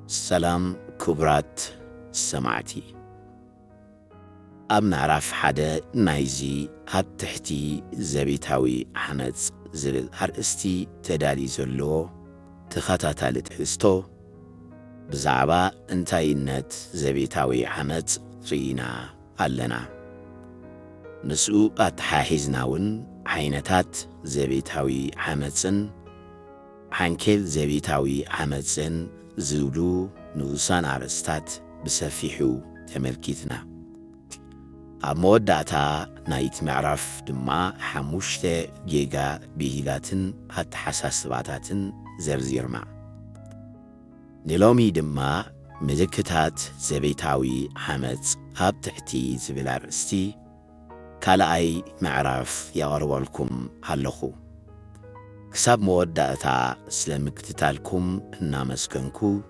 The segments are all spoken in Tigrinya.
سلام كبرات سمعتي أبنا رف حدا نايزي هاد تحتي زبيتاوي حنز زبل هرستي تدالي زلو تخطاتا لتحستو بزعبا انتاينت زبيتاوي حنز رينا ألنا نسو أتحاحزناون عينتات زبيتاوي حنزن حنكل زبيتاوي حنزن زولو نوسان عرستات بسفيحو تملكيتنا أموداتا نايت معرف دما حموشت جيجا بيهيلاتن هات حساسباتاتن زرزيرما نلومي دما مذكتات زبيتاوي حمز هاب تحتي زبلارستي كالاي معرف يغرولكم هاللخو كساب موداتا سلمكتتالكم نامسكنكو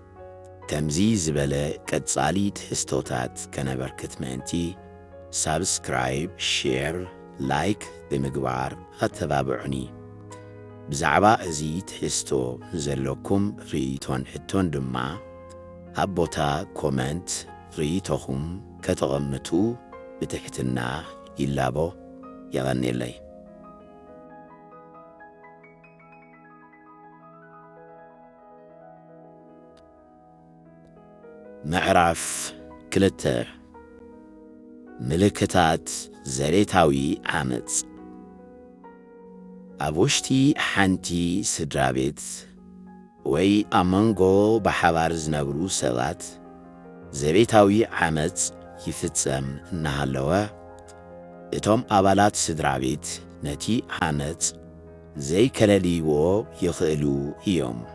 كمزي زبالة كتصالي تحستوتات كنبركت مانتي سابسكرايب شير لايك بمقبار هتبابعني بزعبا ازي تحستو زلوكم ريتون حتون دما هبوتا كومنت ريتوهم كتغمتو بتحتنا يلابو يغني لي معرف كلته ملكتات زريتاوي عمز أبوشتي حانتي سدرابيت وي أمانغو بحوار زنبرو سوات زريتاوي عمز يفتسم نهالوا اتوم أبالات سدرابيت نتي حانت زي كالاليو يخيلو يوم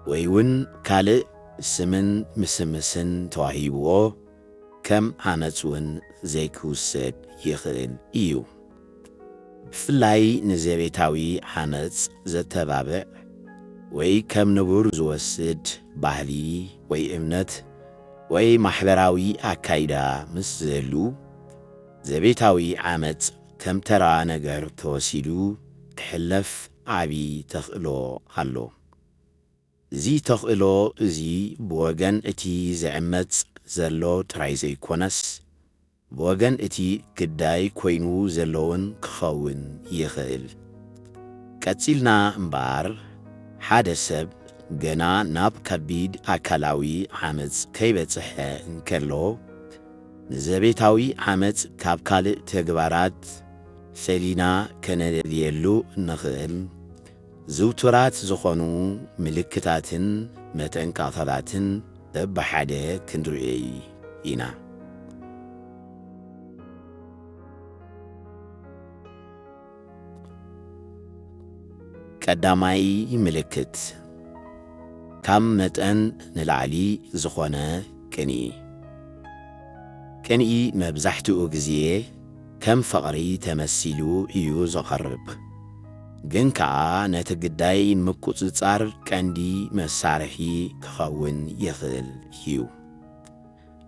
ويون كالي سمن مسمسن تواهيبو كم حانتون زيكوسب يخيل إيو فلاي نزبيتاوي حانت زتبابع وي كم نبور زوسد باهلي وي امنت وي محبراوي أكايدا مسزلو زبيتاوي عامت كم ترى نجر توسيلو تحلف عبي تخلو هلو زي تخلو زي بوغن اتي زعمت زلو ترايزي كونس بوغن اتي كداي كوينو زلون كخون يخيل كتسيلنا امبار حاد سب جنا ناب كبيد أكلاوي عمز كيبتسح انكلو نزبيتاوي عمز كابكال تغبارات فلينا كندليلو نخيل زوترات زخونو ملكتاتن متنكاثلاتن بحاده كندرئي إنا كداماي ملكت كم متن نلعلي زخونة كني مبزحتو أغزيه كم فقري تمثيلو إيو زخرب جنكا نتقداي مكوتزار كاندي مسارحي كخون يخل هيو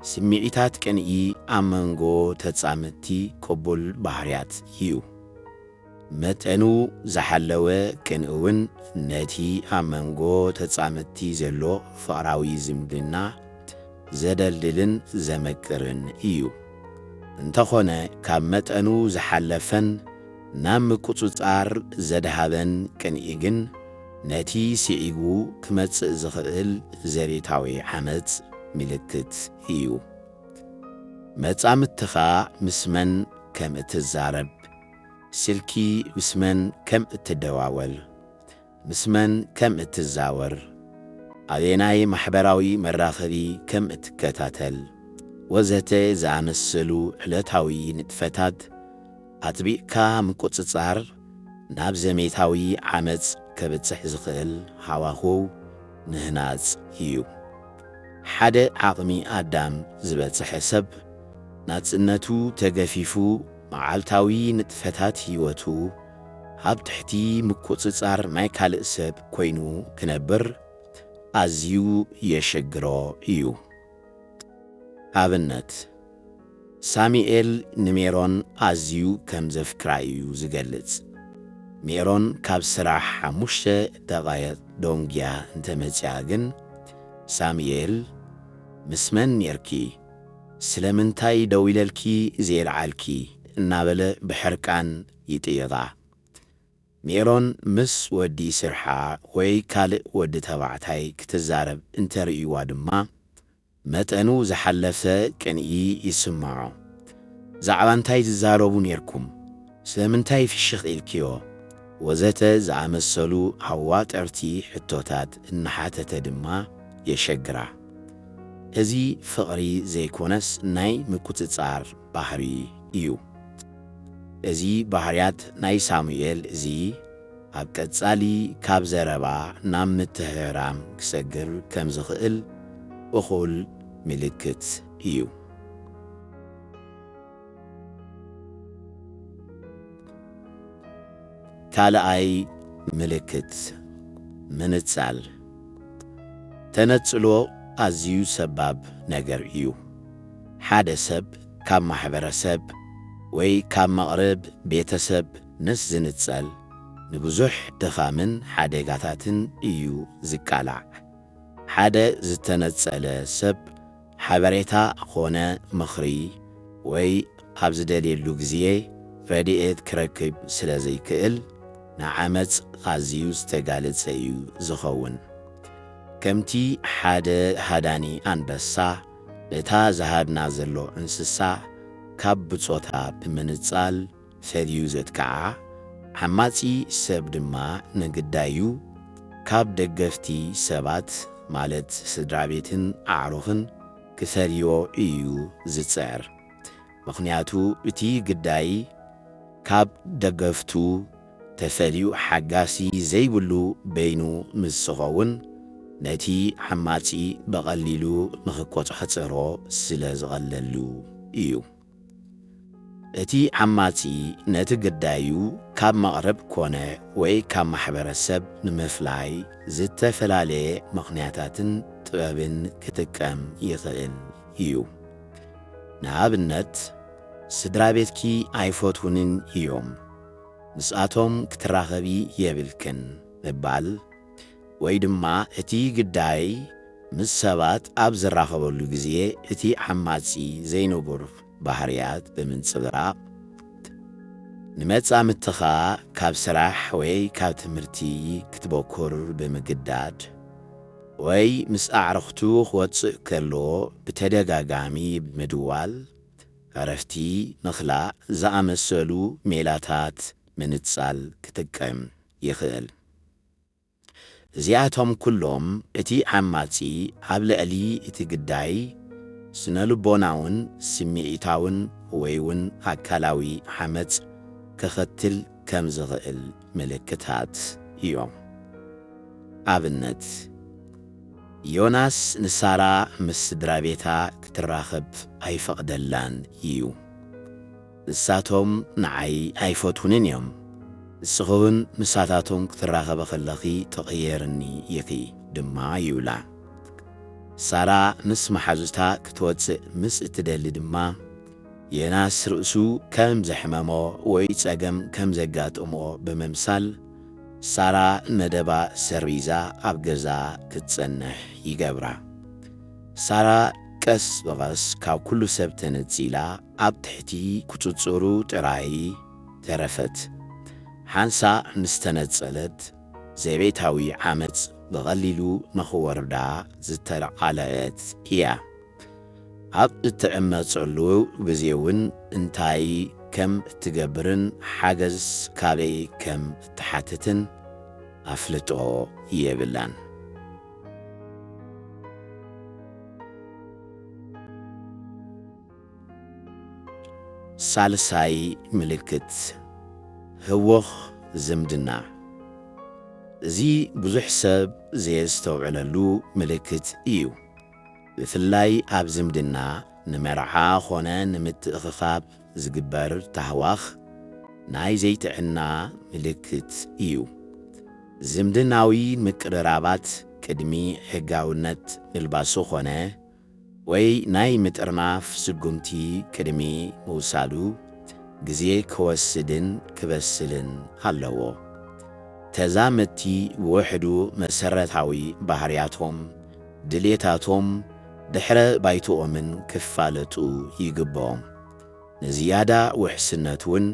سميعتات كني أمانغو تتسامتي كبول بحريات هيو متنو زحلوه كنون نتي أمانغو تتسامتي زلو فقراوي زمدنا زدلدلن زمكرن هيو انتخونا كامتنو زحلفن نام كوتزار زدهابن كنيجن نتي سيعيغو كمت زخل زريتاوي حمد ملكت هيو متعم التخا مسمن كم اتزارب سلكي مسمن كم اتدواول مسمن كم اتزاور عليناي محبراوي مراخري كم اتكتاتل وزته زعنسلو حلتاوي نتفتاد أتبيكا مكوتزار ناب زميتاوي عمز كبتسح زخل حواخو نهناز هيو حدا عقمي آدم زبتسح سب ناتسنتو تغفيفو معالتاوي نتفتات هيوتو هاب تحتي مكوتزار مايكال سب كوينو كنبر أزيو يشجرو هيو أبنت ساميئيل نميرون أزيو كم زفكرايو زغلت ميرون كاب سراح حموشة دغاية دونجيا انتمتياغن ሳሙኤል ምስ መን ነርኪ ስለምንታይ ደው ኢለልኪ ዘይለዓልኪ እናበለ ብሕርቃን ይጥይቓ። ሜሮን ምስ ወዲ ስርሓ ወይ ካልእ ወዲ ተባዕታይ ክትዛረብ እንተርእይዋ ድማ መጠኑ ዝሓለፈ ቅንኢ ይስምዖ። ዛዕባ እንታይ ትዛረቡ ነርኩም? ስለምንታይ ፍሽኽ ኢልክዮ? ወዘተ ዝኣመሰሉ ኣዋጠርቲ ሕቶታት እናሓተተ ድማ የሸግራ። እዚ ፍቕሪ ዘይኮነስ ናይ ምቁፅጻር ባህሪ እዩ። እዚ ባህርያት ናይ ሳሙኤል እዚ ኣብ ቀጻሊ ካብ ዘረባ ናብ ምትሕብራም ክሰግር ከም ዝኽእል እኹል ምልክት እዩ። ካልኣይ ምልክት ምንጻል። ተነጽሎ ኣዝዩ ሰባብ ነገር እዩ። ሓደ ሰብ ካብ ማሕበረሰብ ወይ ካብ መቕረብ ቤተሰብ ንስ ዝንጸል ንብዙሕ ድኻምን ሓደጋታትን እዩ ዝቃላዕ። ሓደ ዝተነጸለ ሰብ ሓበሬታ ኾነ ምኽሪ ወይ ኣብ ዝደልየሉ ጊዜ ረድኤት ክረክብ ስለ ዘይክእል ንዓመፅ ኣዝዩ ዝተጋለጸ እዩ ዝኸውን። ከምቲ ሓደ ሃዳኒ ኣንበሳ እታ ዝሃድና ዘሎ እንስሳ ካብ ብጾታ ብምንጻል ፈልዩ ዘትከዓ፣ ሓማጺ ሰብ ድማ ንግዳዩ ካብ ደገፍቲ ሰባት ማለት ስድራ ቤትን ኣዕሩኽን ክፈልዮ እዩ ዝጽዕር። ምኽንያቱ እቲ ግዳይ ካብ ደገፍቱ ተፈልዩ ሓጋሲ ዘይብሉ በይኑ ምስ ዝኸውን ነቲ ሓማጺ በቐሊሉ ንኽቈጽሕጽሮ ስለ ዝቐለሉ እዩ። እቲ ሓማጺ ነቲ ግዳዩ ካብ መቕረብ ኮነ ወይ ካብ ማሕበረሰብ ንምፍላይ ዝተፈላለየ ምኽንያታትን ጥበብን ክጥቀም ይኽእል እዩ። ንኣብነት ስድራ ቤትኪ ኣይፈትውንን እዮም፣ ንስኣቶም ክትራኸቢ የብልክን ምባል፣ ወይ ድማ እቲ ግዳይ ምስ ሰባት ኣብ ዝራኸበሉ ጊዜ እቲ ሓማጺ ዘይንቡር ባህርያት ብምንጽብራቕ፣ ንመጻምትኻ ካብ ስራሕ ወይ ካብ ትምህርቲ ክትበኩር ብምግዳድ፣ ወይ ምስ ኣዕርኽቱ ክወፅእ ከሎ ብተደጋጋሚ ብምድዋል ዕረፍቲ ንኽላእ ዝኣመሰሉ ሜላታት ምንጻል ክጥቀም ይኽእል። እዚኣቶም ኩሎም እቲ ሓማጺ ኣብ ልዕሊ እቲ ግዳይ ስነልቦናውን ስምዒታውን ወይ እውን ኣካላዊ ሓመፅ ክኽትል ከም ዝኽእል ምልክታት እዮም። ኣብነት ዮናስ ንሳራ ምስ ስድራ ቤታ ክትራኸብ ኣይፈቕደላን እዩ። ንሳቶም ንዓይ ኣይፈትውንን እዮም፣ ንስኸውን ምሳታቶም ክትራኸበ ኸለኺ ተቐየርኒ ኢኺ ድማ ይብላ። ሳራ ምስ መሓዙታ ክትወፅእ ምስ እትደሊ ድማ ዮናስ ርእሱ ከም ዘሕመሞ ወይ ጸገም ከም ዘጋጥሞ ብምምሳል ሳራ መደባ ሰርቢዛ ኣብ ገዛ ክትጸንሕ ይገብራ። ሳራ ቀስ ብቐስ ካብ ኩሉ ሰብ ተነጺላ ኣብ ትሕቲ ቁፅጽሩ ጥራይ ተረፈት። ሓንሳ ምስ ተነጸለት ዘቤታዊ ዓመፅ ብቐሊሉ ንኽወርዳ ዝተቃልዐት እያ። ኣብ እትዕመፀሉ ጊዜ እውን እንታይ ከም እትገብርን ሓገዝ ካበይ ከም እትሓትትን ኣፍልጦ የብላን። ሳልሳይ ምልክት ህወኽ ዝምድና። እዚ ብዙሕ ሰብ ዘየስተውዕለሉ ምልክት እዩ። ብፍላይ ኣብ ዝምድና ንመርዓ ኾነ ንምትእኽኻብ ዝግበር ታህዋኽ ናይ ዘይጥዕና ምልክት እዩ። ዝምድናዊ ምቅርራባት ቅድሚ ሕጋውነት ምልባሱ ኾነ ወይ ናይ ምጥርናፍ ስጉምቲ ቅድሚ ምውሳዱ ጊዜ ክወስድን ክበስልን ኣለዎ። ተዛመድቲ ብውሕዱ መሰረታዊ ባህርያቶም ድሌታቶም ድሕረ ባይትኦምን ክፋለጡ ይግብኦም ንዝያዳ ውሕስነት እውን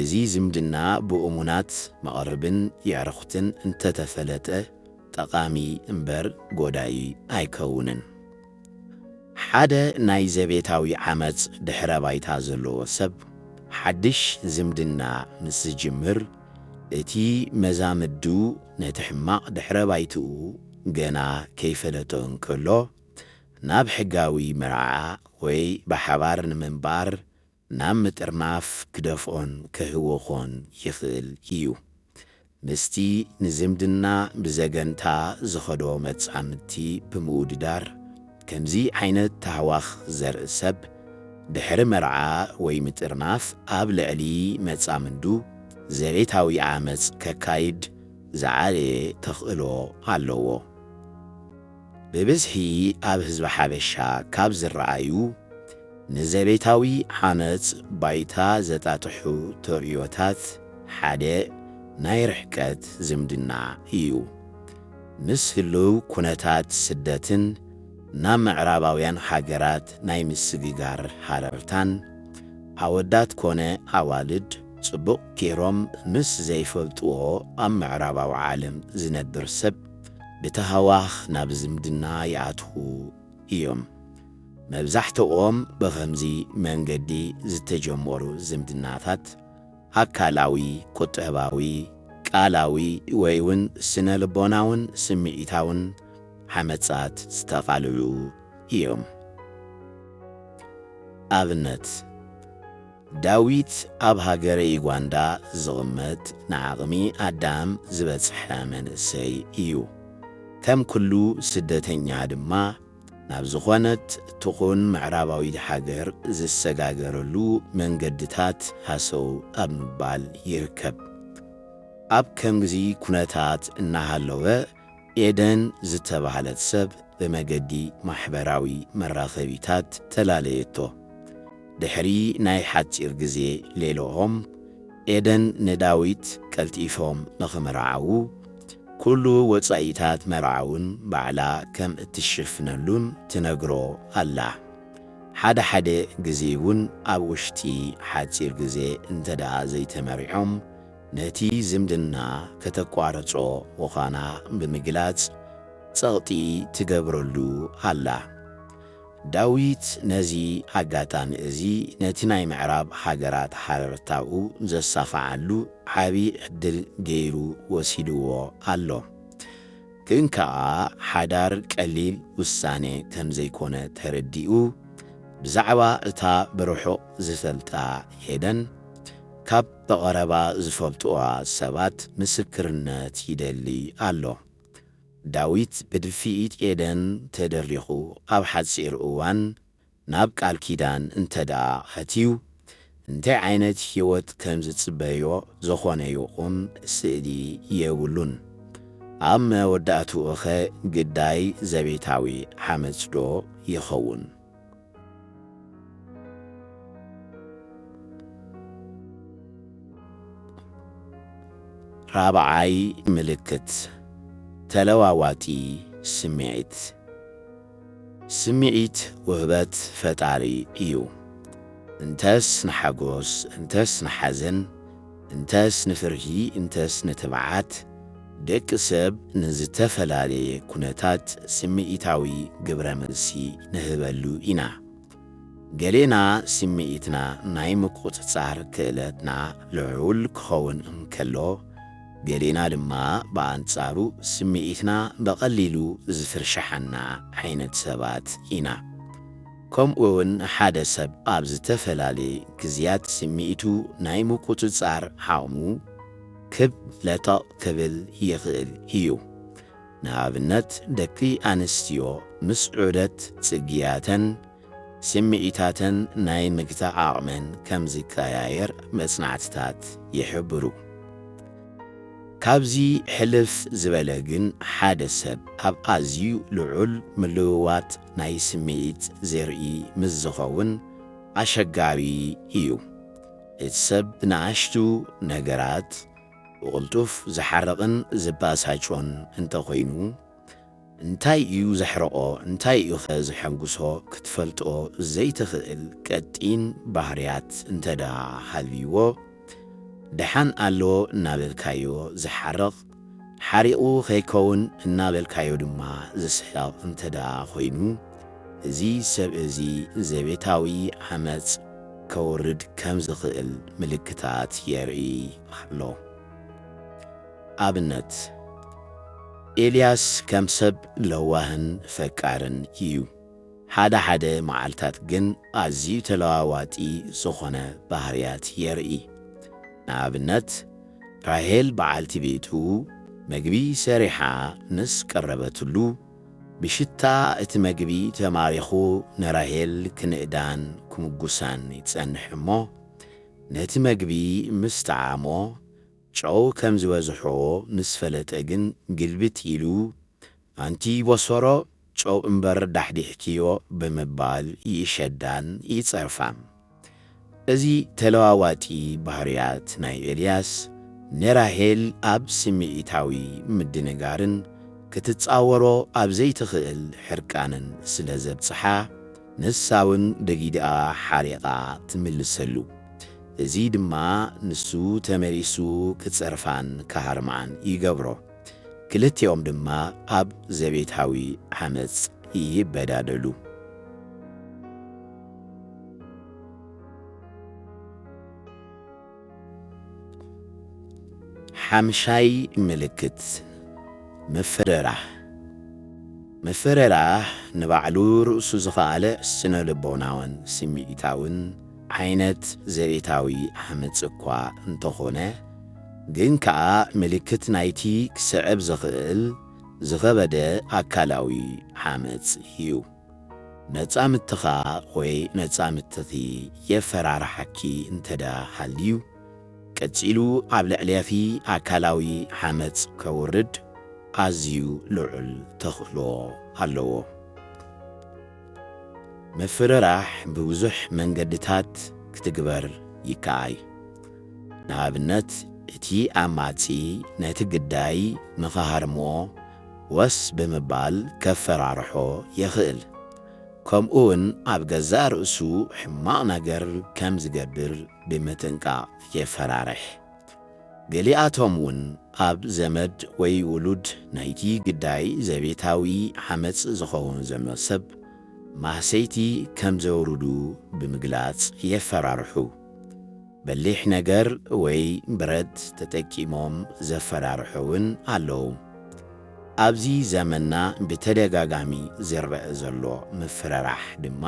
እዚ ዝምድና ብእሙናት መቐርብን የዕርኽትን እንተተፈለጠ ጠቓሚ እምበር ጎዳኢ ኣይከውንን ሓደ ናይ ዘቤታዊ ዓመፅ ድሕረ ባይታ ዘለዎ ሰብ ሓድሽ ዝምድና ምስ ዝጅምር እቲ መዛምዱ ነቲ ሕማቕ ድሕረ ባይትኡ ገና ከይፈለጦ እንከሎ ናብ ሕጋዊ መርዓ ወይ ብሓባር ንምንባር ናብ ምጥርናፍ ክደፍኦን ክህውኾን ይኽእል እዩ ምስቲ ንዝምድና ብዘገንታ ዝኸዶ መጻምድቲ ብምውድዳር ከምዚ ዓይነት ታሕዋኽ ዘርኢ ሰብ ድሕሪ መርዓ ወይ ምጥርናፍ ኣብ ልዕሊ መጻምዱ ዘቤታዊ ዓመፅ ከካይድ ዝዓለየ ተኽእሎ ኣለዎ ብብዝሒ ኣብ ህዝቢ ሓበሻ ካብ ዝረኣዩ ንዘቤታዊ ዓመፅ ባይታ ዘጣጥሑ ተርእዮታት ሓደ ናይ ርሕቀት ዝምድና እዩ ምስ ህልው ኩነታት ስደትን ናብ ምዕራባውያን ሃገራት ናይ ምስግጋር ሓረርታን ኣወዳት ኮነ ኣዋልድ ጽቡቕ ጌሮም ምስ ዘይፈልጥዎ ኣብ ምዕራባዊ ዓለም ዝነብር ሰብ ብተሃዋኽ ናብ ዝምድና ይኣትዉ እዮም መብዛሕትኦም ብኸምዚ መንገዲ ዝተጀመሩ ዝምድናታት ኣካላዊ ቁጠባዊ ቃላዊ ወይ እውን ስነ ልቦናውን ስምዒታውን ሓመጻት ዝተቓልዑ እዮም ኣብነት ዳዊት ኣብ ሃገረ ዩጋንዳ ዝቕመጥ ንዓቕሚ ኣዳም ዝበጽሐ መንእሰይ እዩ ከም ኩሉ ስደተኛ ድማ ናብ ዝኾነት ትኹን ምዕራባዊት ሃገር ዝሰጋገረሉ መንገድታት ሃሰው ኣብ ምባል ይርከብ ኣብ ከምዚ ኩነታት እናሃለወ ኤደን ዝተባህለት ሰብ ብመገዲ ማሕበራዊ መራኸቢታት ተላለየቶ ድሕሪ ናይ ሓፂር ግዜ ሌሎኦም ኤደን ንዳዊት ቀልጢፎም ንኽምርዓዉ ኩሉ ወጻኢታት መርዓውን ባዕላ ከም እትሽፍነሉን ትነግሮ ኣላ ሓደ ሓደ ግዜ እውን ኣብ ውሽጢ ሓፂር ግዜ እንተደኣ ዘይተመሪዖም ነቲ ዝምድና ከተቋረጾ ምዃና ብምግላጽ ጸቕጢ ትገብረሉ ኣላ ዳዊት ነዚ ኣጋጣሚ እዚ ነቲ ናይ ምዕራብ ሃገራት ሓበርታኡ ዘሳኽዓሉ ዓብዪ ዕድል ገይሩ ወሲድዎ ኣሎ ግን ከዓ ሓዳር ቀሊል ውሳኔ ከም ዘይኮነ ተረዲኡ ብዛዕባ እታ ብርሑቕ ዝፈልጣ ኤደን ካብ ብቐረባ ዝፈልጥዋ ሰባት ምስክርነት ይደሊ ኣሎ ዳዊት ብድፊኢት ኤደን ተደሪኹ ኣብ ሓፂር እዋን ናብ ቃል ኪዳን እንተደኣ ኸትዩ እንታይ ዓይነት ህይወት ከም ዝጽበዮ ዝኾነ ይኹን ስእሊ የብሉን ኣብ መወዳእትኡ ኸ ግዳይ ዘቤታዊ ሓመፅ ዶ ይኸውን ራብዓይ ምልክት ተለዋዋጢ ስምዒት ስምዒት ውህበት ፈጣሪ እዩ እንተስ ንሓጎስ እንተስ ንሓዘን እንተስ ንፍርሂ እንተስ ንትብዓት ደቂ ሰብ ንዝተፈላለየ ኩነታት ስምዒታዊ ግብረ መልሲ ንህበሉ ኢና ገሌና ስምዒትና ናይ ምቁፅጻር ክእለትና ልዑል ክኸውን እንከሎ ገሌና ድማ በአንጻሩ ስምዒትና በቐሊሉ ዝፍርሸሐና ዓይነት ሰባት ኢና ከምኡውን ሓደ ሰብ ኣብ ዝተፈላለየ ግዝያት ስምዒቱ ናይ ምቁፅጻር ዓቕሙ ክብ ለጠቕ ክብል ይኽእል እዩ ንኣብነት ደቂ ኣንስትዮ ምስ ዑደት ጽግያተን ስምዒታተን ናይ ምግታእ ዓቕመን ከም ዝቀያየር መጽናዕትታት ይሕብሩ ካብዚ ሕልፍ ዝበለ ግን ሓደ ሰብ ኣብ ኣዝዩ ልዑል ምልውዋጥ ናይ ስምዒት ዘርኢ ምስ ዝኸውን ኣሸጋሪ እዩ እቲ ሰብ ንኣሽቱ ነገራት ብቕልጡፍ ዝሓርቕን ዝባሳጮን እንተኾይኑ እንታይ እዩ ዘሕርቆ እንታይ እዩ ዝሐንጉሶ ክትፈልጦ ዘይትኽእል ቀጢን ባህርያት እንተዳ ሃልይዎ ደሓን ኣሎ እናበልካዮ ዝሓርቕ ሓሪቑ ኸይከውን እናበልካዮ ድማ ዝስሕቕ እንተዳ ኾይኑ እዚ ሰብ እዚ ዘቤታዊ ዓመፅ ከውርድ ከም ዝኽእል ምልክታት የርኢ ኣሎ። ኣብነት ኤልያስ ከም ሰብ ለዋህን ፈቃርን እዩ። ሓደ መዓልታት ግን ኣዝዩ ተለዋዋጢ ዝኾነ ባህርያት የርኢ። ንኣብነት ራሄል በዓልቲ ቤቱ መግቢ ሰሪሓ ምስ ቀረበትሉ ብሽታ እቲ መግቢ ተማሪኹ ንራሄል ክንእዳን ክምጉሳን ይጸንሕ እሞ ነቲ መግቢ ምስ ተዓሞ ጨው ከም ዝበዝሖ ምስ ፈለጠ ግን ግልብት ኢሉ ኣንቲ ቦሶሮ ጨው እምበር ዳሕዲሕኪዮ ብምባል ይሸዳን ይጸርፋም። እዚ ተለዋዋጢ ባህርያት ናይ ኤልያስ ንራሄል ኣብ ስምዒታዊ ምድንጋርን ክትጻወሮ ኣብ ዘይትኽእል ሕርቃንን ስለ ዘብጽሓ ንሳውን ደጊድኣ ሓሪቓ ትምልሰሉ። እዚ ድማ ንሱ ተመሪሱ ክጸርፋን ካሃርማን ይገብሮ። ክልቲኦም ድማ ኣብ ዘቤታዊ ዓመፅ ይበዳደሉ። ሓምሻይ ምልክት ምፍርራህ። ምፍርራህ ንባዕሉ ርእሱ ዝኸኣለ ስነ ልቦናውን ስምዒታውን ዓይነት ዘቤታዊ ዓመፅ እኳ እንተኾነ ግን ከዓ ምልክት ናይቲ ክስዕብ ዝኽእል ዝኸበደ ኣካላዊ ዓመፅ እዩ። ነፃ ምትኻ ወይ ነፃ ምትኺ የፈራርሓኪ እንተዳ ሃልዩ ቀጺሉ ኣብ ልዕልያፊ ኣካላዊ ዓመፅ ከውርድ ኣዝዩ ልዑል ተኽእሎ ኣለዎ። ምፍርራህ ብብዙሕ መንገድታት ክትግበር ይከኣይ። ንኣብነት እቲ ኣማጺ ነቲ ግዳይ ንኸሃርምኦ ወስ ብምባል ከፈራርሖ የኽእል። ከምኡውን ኣብ ገዛእ ርእሱ ሕማቕ ነገር ከም ዝገብር ብምጥንቃቕ የፈራርሕ። ገሊኣቶም እውን ኣብ ዘመድ ወይ ውሉድ ናይቲ ግዳይ ዘቤታዊ ዓመፅ ዝኸውን ዘሎ ሰብ ማህሰይቲ ከም ዘውርዱ ብምግላጽ የፈራርሑ። በሊሕ ነገር ወይ ብረት ተጠቂሞም ዘፈራርሑውን ኣለዉ። ኣብዚ ዘመንና ብተደጋጋሚ ዝርአ ዘሎ ምፍርራህ ድማ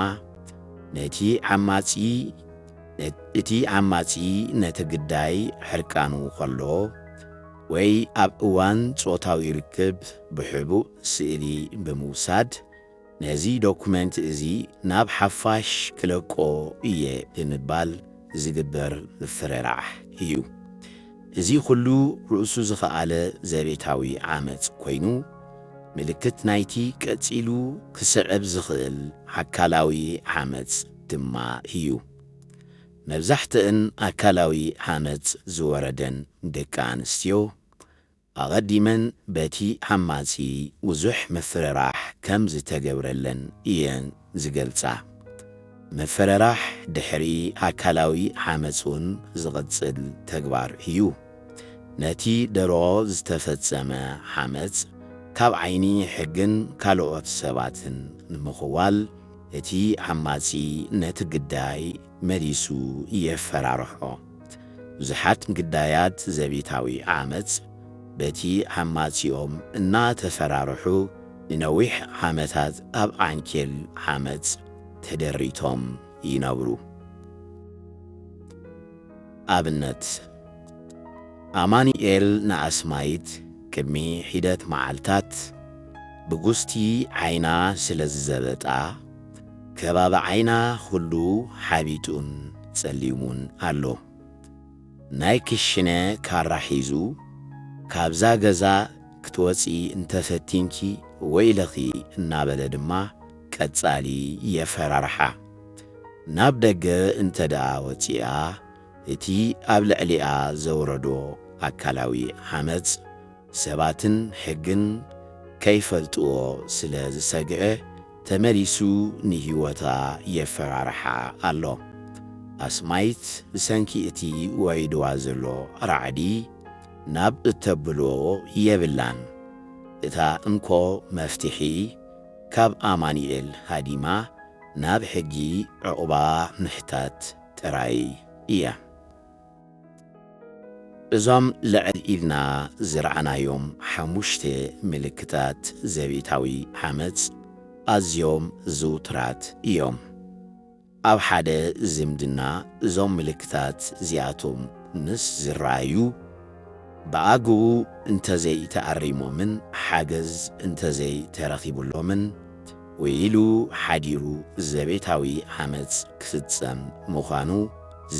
እቲ ዓማጺ ነቲ ግዳይ ሕርቃኑ ኸሎ ወይ ኣብ እዋን ጾታዊ ርክብ ብሕቡእ ስእሊ ብምውሳድ ነዚ ዶኩመንት እዚ ናብ ሓፋሽ ክለቆ እየ ብምባል ዝግበር ምፍርራህ እዩ። እዚ ኩሉ ርእሱ ዝኸኣለ ዘቤታዊ ዓመፅ ኮይኑ ምልክት ናይቲ ቀጺሉ ክስዕብ ዝኽእል ኣካላዊ ዓመፅ ድማ እዩ። መብዛሕትአን ኣካላዊ ዓመፅ ዝወረደን ደቂ ኣንስትዮ ኣቐዲመን በቲ ዓማጺ ብዙሕ ምፍርራህ ከም ዝተገብረለን እየን ዝገልጻ። ምፍርራህ ድሕሪ ኣካላዊ ዓመፁን ዝቕጽል ተግባር እዩ። ነቲ ደርሆ ዝተፈጸመ ዓመፅ ካብ ዓይኒ ሕግን ካልኦት ሰባትን ንምኽዋል እቲ ዓማጺ ነቲ ግዳይ መሊሱ የፈራርሖ። ብዙሓት ግዳያት ዘቤታዊ ዓመፅ በቲ ዓማጺኦም እናተፈራርሑ ንነዊሕ ዓመታት ኣብ ዓንኬል ዓመፅ ተደሪቶም ይነብሩ። ኣብነት ኣማኒኤል ንኣስማይት ቅድሚ ሒደት መዓልታት ብጉስቲ ዓይና ስለ ዝዘበጣ ከባቢ ዓይና ኩሉ ሓቢጡን ጸሊሙን ኣሎ። ናይ ክሽነ ካራ ሒዙ ካብዛ ገዛ ክትወፂ እንተፈቲንኪ ወይለኺ እናበለ ድማ ቀጻሊ የፈራርሓ። ናብ ደገ እንተደኣ ወፂኣ እቲ ኣብ ልዕሊኣ ዘውረዶ ኣካላዊ ዓመፅ ሰባትን ሕግን ከይፈልጥዎ ስለ ዝሰግአ ተመሊሱ ንህይወታ የፈራርሓ ኣሎ። ኣስማይት ብሰንኪ እቲ ወይድዋ ዘሎ ራዕዲ ናብ እተብሎ የብላን። እታ እንኮ መፍትሒ ካብ ኣማኒኤል ሃዲማ ናብ ሕጊ ዕቑባ ምሕታት ጥራይ እያ። እዞም ልዕል ኢልና ዝረኣናዮም 5 ምልክታት ዘቤታዊ ዓመፅ ኣዝዮም ዝውትራት እዮም። ኣብ ሓደ ዝምድና እዞም ምልክታት እዚኣቶም ምስ ዝረኣዩ ብኣግኡ እንተዘይተኣሪሞምን ሓገዝ እንተዘይተረኺቡሎምን ወይሉ ሓዲሩ ዘቤታዊ ዓመፅ ክፍጸም ምዃኑ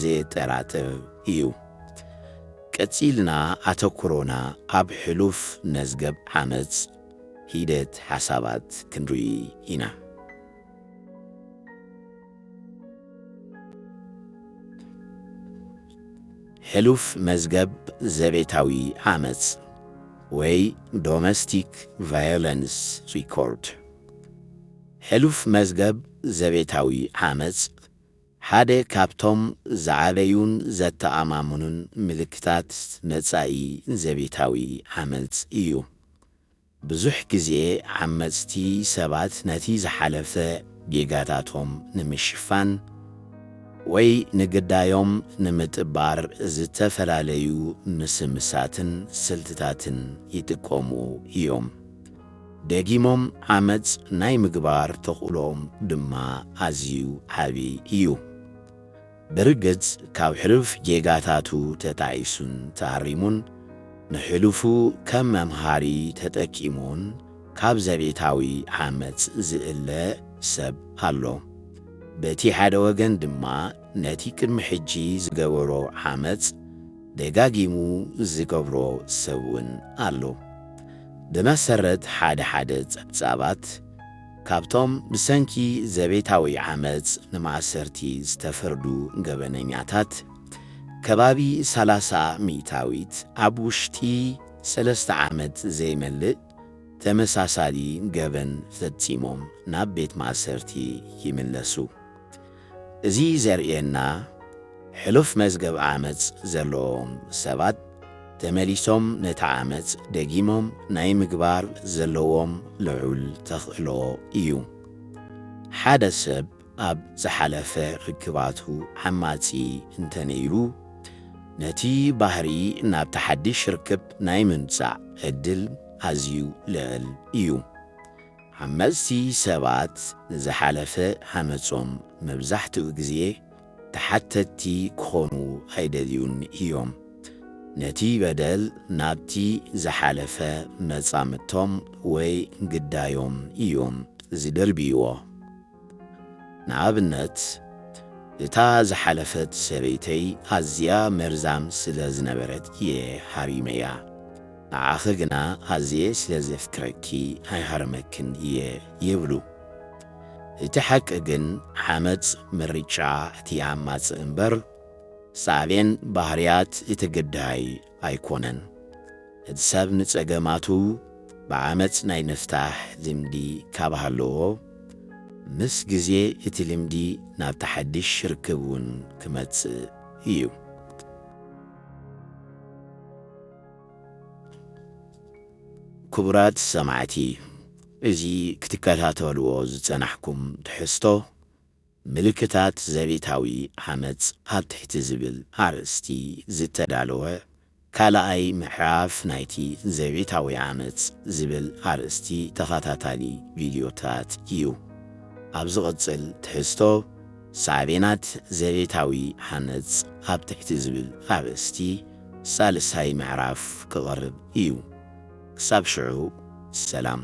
ዘየጠራጥር እዩ። ቀጺልና ኣተኩሮና ኣብ ሕሉፍ መዝገብ ዓመፅ ሂደት ሓሳባት ክንርኢ ኢና። ሕሉፍ መዝገብ ዘቤታዊ ዓመፅ ወይ ዶሜስቲክ ቫዮለንስ ሪኮርድ። ሕሉፍ መዝገብ ዘቤታዊ ዓመፅ ሓደ ካብቶም ዝዓበዩን ዘተኣማምኑን ምልክታት መጻኢ ዘቤታዊ ዓመፅ እዩ። ብዙሕ ግዜ ዓመፅቲ ሰባት ነቲ ዝሓለፈ ጌጋታቶም ንምሽፋን ወይ ንግዳዮም ንምጥባር ዝተፈላለዩ ምስምሳትን ስልትታትን ይጥቀሙ እዮም። ደጊሞም ዓመፅ ናይ ምግባር ተኽእሎም ድማ ኣዝዩ ዓብዪ እዩ። ብርግጽ ካብ ሕሉፍ ጌጋታቱ ተጣይሱን ተኣሪሙን ንሕሉፉ ከም መምሃሪ ተጠቂሙን ካብ ዘቤታዊ ዓመፅ ዝእለ ሰብ ኣሎ። በቲ ሓደ ወገን ድማ ነቲ ቅድሚ ሕጂ ዝገበሮ ዓመፅ ደጋጊሙ ዝገብሮ ሰብውን ኣሎ። ብመሰረት ሓደ ጸብጻባት ካብቶም ብሰንኪ ዘቤታዊ ዓመፅ ንማእሰርቲ ዝተፈርዱ ገበነኛታት ከባቢ 30 ሚእታዊት ኣብ ውሽጢ 3 ዓመት ዘይመልእ ተመሳሳሊ ገበን ፈጺሞም ናብ ቤት ማእሰርቲ ይምለሱ። እዚ ዘርእየና ሕሉፍ መዝገብ ዓመፅ ዘለዎም ሰባት ተመሊሶም ነታ ዓመፅ ደጊሞም ናይ ምግባር ዘለዎም ልዑል ተኽእሎ እዩ። ሓደ ሰብ ኣብ ዝሓለፈ ርክባቱ ዓማጺ እንተነይሩ ነቲ ባህሪ ናብ ተሓድሽ ርክብ ናይ ምምጻእ ዕድል ኣዝዩ ልዕል እዩ። ዓመፅቲ ሰባት ንዝሓለፈ ዓመፆም መብዛሕትኡ ግዜ ተሓተቲ ክኾኑ ኣይደልዩን እዮም። ነቲ በደል ናብቲ ዝሓለፈ መጻምድቶም ወይ ግዳዮም እዮም ዝደርብይዎ። ንኣብነት እታ ዝሓለፈት ሰበይተይ ኣዝያ መርዛም ስለ ዝነበረት እየ ሃሪመያ፣ ንዓኺ ግና ኣዝየ ስለ ዘፍቅረኪ ኣይሃርመክን እየ ይብሉ። እቲ ሓቂ ግን ዓመፅ ምርጫ እቲ ዓማፅ እምበር ሳዕቤን ባህርያት እቲ ግዳይ ኣይኮነን። እቲ ሰብ ንጸገማቱ ብዓመፅ ናይ ምፍታሕ ልምዲ ካብ ሃለዎ ምስ ግዜ እቲ ልምዲ ናብ ተሓድሽ ርክብ እውን ክመጽእ እዩ። ክቡራት ሰማዕቲ፣ እዚ ክትከታተልዎ ዝጸናሕኩም ትሕዝቶ ምልክታት ዘቤታዊ ዓመፅ ኣብ ትሕቲ ዝብል ኣርእስቲ ዝተዳለወ ካልኣይ ምዕራፍ ናይቲ ዘቤታዊ ዓመፅ ዝብል ኣርእስቲ ተኸታታሊ ቪድዮታት እዩ። ኣብ ዝቕጽል ትሕዝቶ ሳዕቤናት ዘቤታዊ ዓመፅ ኣብ ትሕቲ ዝብል ኣርእስቲ ሳልሳይ ምዕራፍ ክቐርብ እዩ። ክሳብ ሽዑ ሰላም።